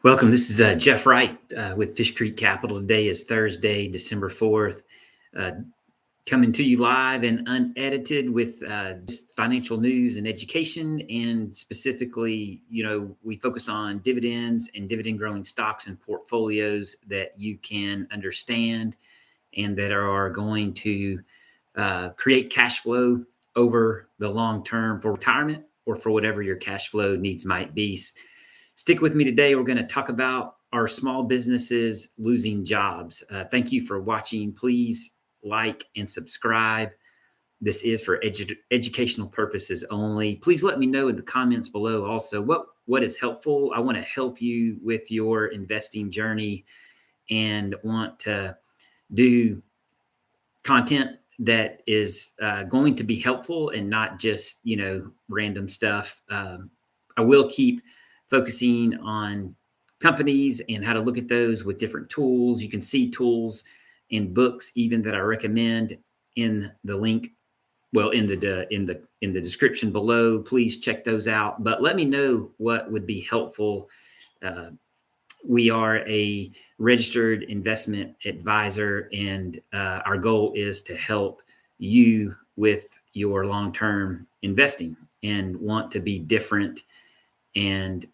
Welcome. This is Jeff Wright with Fish Creek Capital. Today is Thursday, December 4th. Uh, Coming to you live and unedited with just financial news and education. And specifically, we focus on dividends and dividend growing stocks and portfolios that you can understand and that are going to create cash flow over the long term for retirement or for whatever your cash flow needs might be. Stick with me today. We're going to talk about our small businesses losing jobs. Thank you for watching. Please like and subscribe. This is for educational purposes only. Please let me know in the comments below also what is helpful. I want to help you with your investing journey and want to do content that is going to be helpful and not just, random stuff. I will keep focusing on companies and how to look at those with different tools. You can see tools in books even that I recommend in the link, well, in the description below. Please check those out. But let me know what would be helpful. We are a registered investment advisor, and our goal is to help you with your long-term investing and want to be different and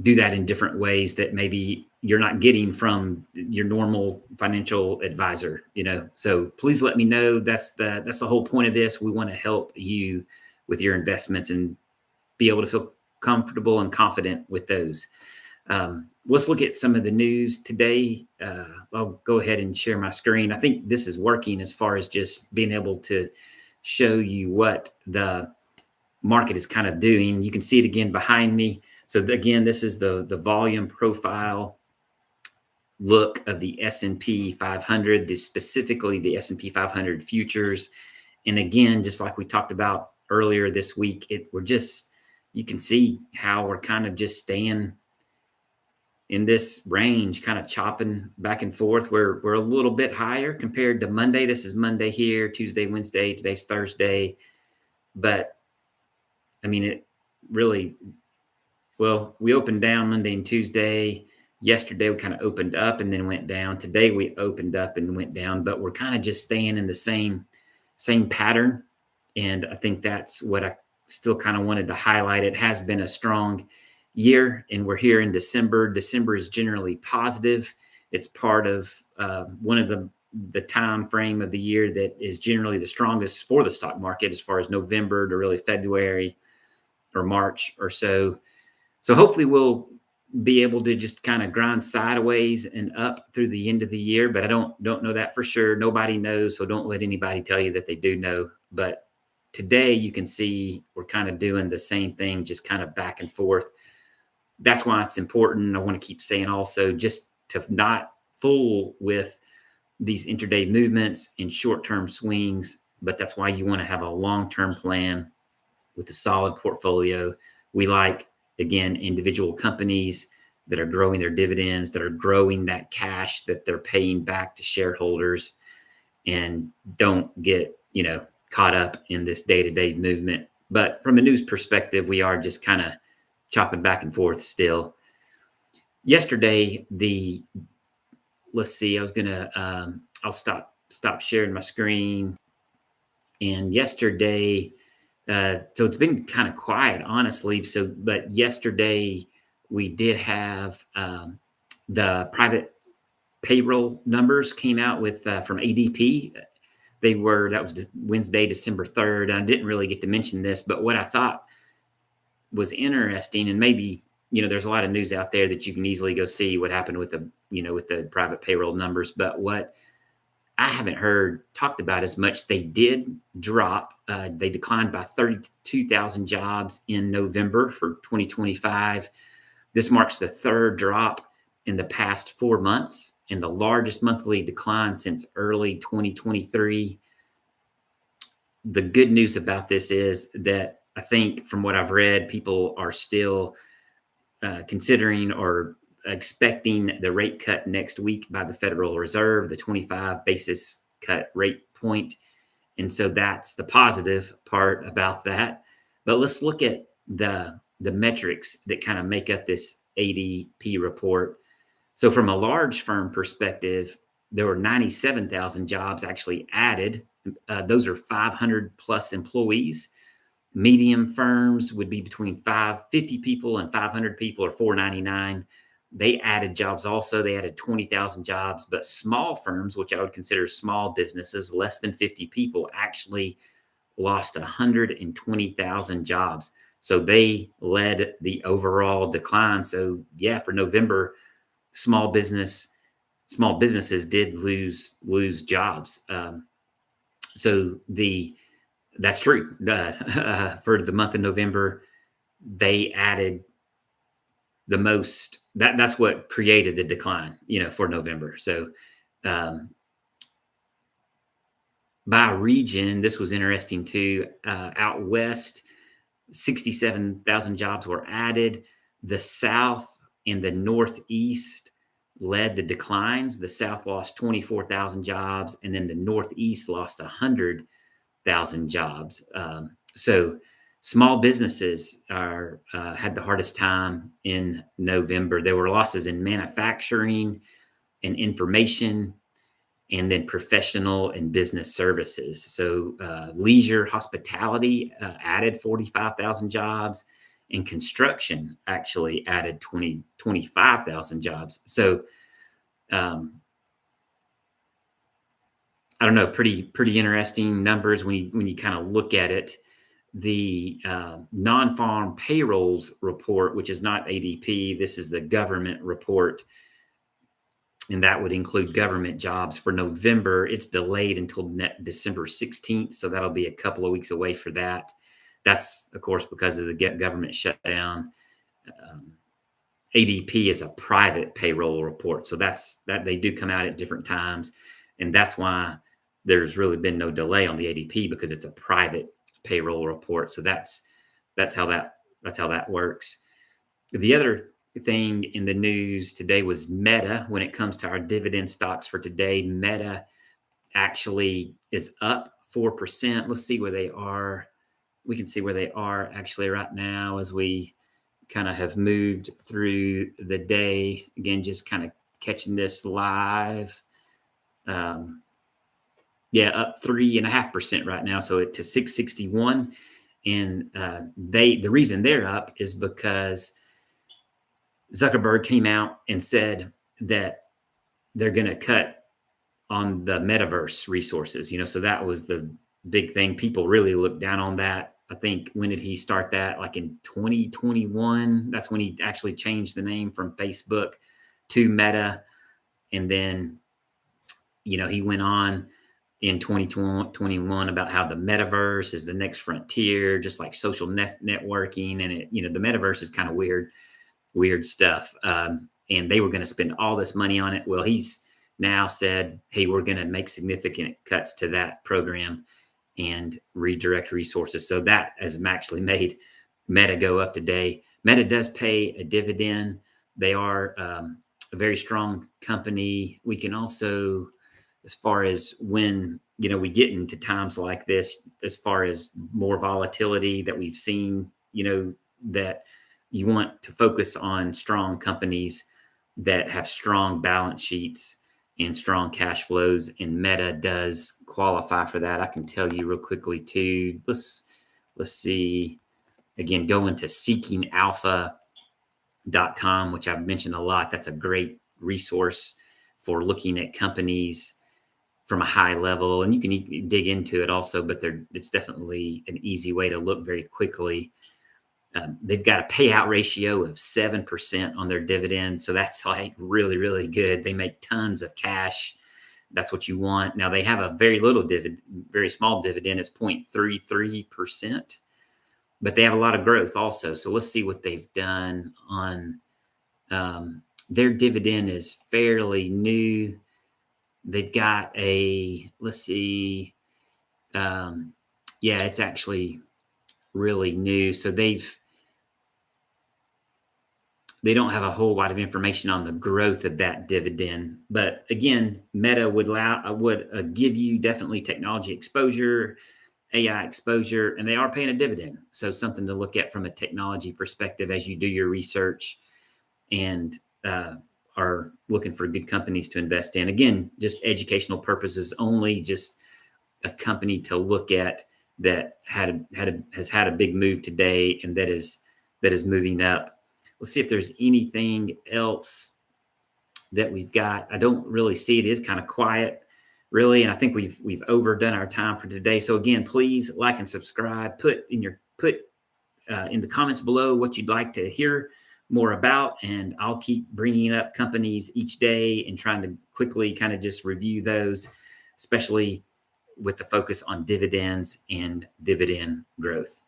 do that in different ways that maybe you're not getting from your normal financial advisor, So please let me know. That's the whole point of this. We want to help you with your investments and be able to feel comfortable and confident with those. Let's look at some of the news today. I'll go ahead and share my screen. I think this is working as far as just being able to show you what the market is kind of doing. You can see it again behind me. So again, this is the volume profile look of the S&P 500, specifically the S&P 500 futures. And again, just like we talked about earlier this week, you can see how we're kind of just staying in this range, kind of chopping back and forth. We're a little bit higher compared to Monday. This is Monday here, Tuesday, Wednesday, today's Thursday. But I mean, it really, well, we opened down Monday and Tuesday. Yesterday, we kind of opened up and then went down. Today, we opened up and went down, but we're kind of just staying in the same pattern. And I think that's what I still kind of wanted to highlight. It has been a strong year, and we're here in December. December is generally positive. It's part of one of the time frame of the year that is generally the strongest for the stock market as far as November to really February or March or so. So hopefully we'll be able to just kind of grind sideways and up through the end of the year, but I don't know that for sure. Nobody knows, so don't let anybody tell you that they do know. But today you can see we're kind of doing the same thing, just kind of back and forth. That's why it's important. I want to keep saying also just to not fool with these intraday movements and short-term swings, but that's why you want to have a long-term plan with a solid portfolio. We like, again, individual companies that are growing their dividends, that are growing that cash that they're paying back to shareholders, and don't get, caught up in this day-to-day movement. But from a news perspective, we are just kind of chopping back and forth still. Yesterday, let's see, I'll stop sharing my screen. And yesterday, so it's been kind of quiet, honestly. But yesterday we did have the private payroll numbers came out with from ADP. That was Wednesday, December 3rd. And I didn't really get to mention this, but what I thought was interesting, and maybe, there's a lot of news out there that you can easily go see what happened with the private payroll numbers. But what I haven't heard talked about as much, they did drop. They declined by 32,000 jobs in November for 2025. This marks the third drop in the past 4 months and the largest monthly decline since early 2023. The good news about this is that I think from what I've read, people are still considering or expecting the rate cut next week by the Federal Reserve, the 25 basis cut rate point. And so that's the positive part about that. But let's look at the metrics that kind of make up this ADP report. So from a large firm perspective, there were 97,000 jobs actually added. Those are 500 plus employees. Medium firms would be between 50 people and 500 people, or 499. They added jobs also. They added 20,000 jobs. But small firms, which I would consider small businesses, less than 50 people, actually lost 120,000 jobs. So they led the overall decline. So yeah, for November, small businesses did lose jobs. So that's true. For the month of November, they added the most. That's what created the decline, for November. So by region, this was interesting too. Out west, 67,000 jobs were added. The South and the Northeast led the declines. The South lost 24,000 jobs, and then the Northeast lost 100,000 jobs. So small businesses had the hardest time in November. There were losses in manufacturing and information, and then professional and business services. So leisure, hospitality added 45,000 jobs, and construction actually added 25,000 jobs. So I don't know, pretty interesting numbers when you kind of look at it. The non-farm payrolls report, which is not ADP, this is the government report, and that would include government jobs for November. It's delayed until December 16th, so that'll be a couple of weeks away for that. That's, of course, because of the government shutdown. ADP is a private payroll report, so that they do come out at different times, and that's why there's really been no delay on the ADP, because it's a private payroll report. So that's how that works. The other thing in the news today was Meta. When it comes to our dividend stocks for today, Meta actually is up 4%. Let's see where they are. We can see where they are actually right now as we kind of have moved through the day. Again, just kind of catching this live. Up 3.5% right now. So to 661. And the reason they're up is because Zuckerberg came out and said that they're going to cut on the metaverse resources, so that was the big thing. People really looked down on that. I think, when did he start that? Like in 2021, that's when he actually changed the name from Facebook to Meta. And then, he went on in 2021 about how the metaverse is the next frontier, just like social networking. And the metaverse is kind of weird stuff. And they were going to spend all this money on it. Well, he's now said, hey, we're going to make significant cuts to that program and redirect resources. So that has actually made Meta go up today. Meta does pay a dividend. They are a very strong company. We can also, as far as when, we get into times like this, as far as more volatility that we've seen, that you want to focus on strong companies that have strong balance sheets and strong cash flows, and Meta does qualify for that. I can tell you real quickly too. Let's see. Again, go into seekingalpha.com, which I've mentioned a lot. That's a great resource for looking at companies from a high level, and you can dig into it also, but it's definitely an easy way to look very quickly. They've got a payout ratio of 7% on their dividend. So that's like really, really good. They make tons of cash. That's what you want. Now they have a very little very small dividend. It's 0.33%, but they have a lot of growth also. So let's see what they've done on their dividend is fairly new. They've got let's see. It's actually really new. So they don't have a whole lot of information on the growth of that dividend. But again, Meta would give you definitely technology exposure, AI exposure, and they are paying a dividend. So something to look at from a technology perspective as you do your research. and are looking for good companies to invest in. Again, just educational purposes only, just a company to look at that has had a big move today and that is moving up. Let's see if there's anything else that we've got. I don't really see it. Is kind of quiet, really, and I think we've overdone our time for today. So again, please like and subscribe. Put in the comments below what you'd like to hear more about, and I'll keep bringing up companies each day and trying to quickly kind of just review those, especially with the focus on dividends and dividend growth.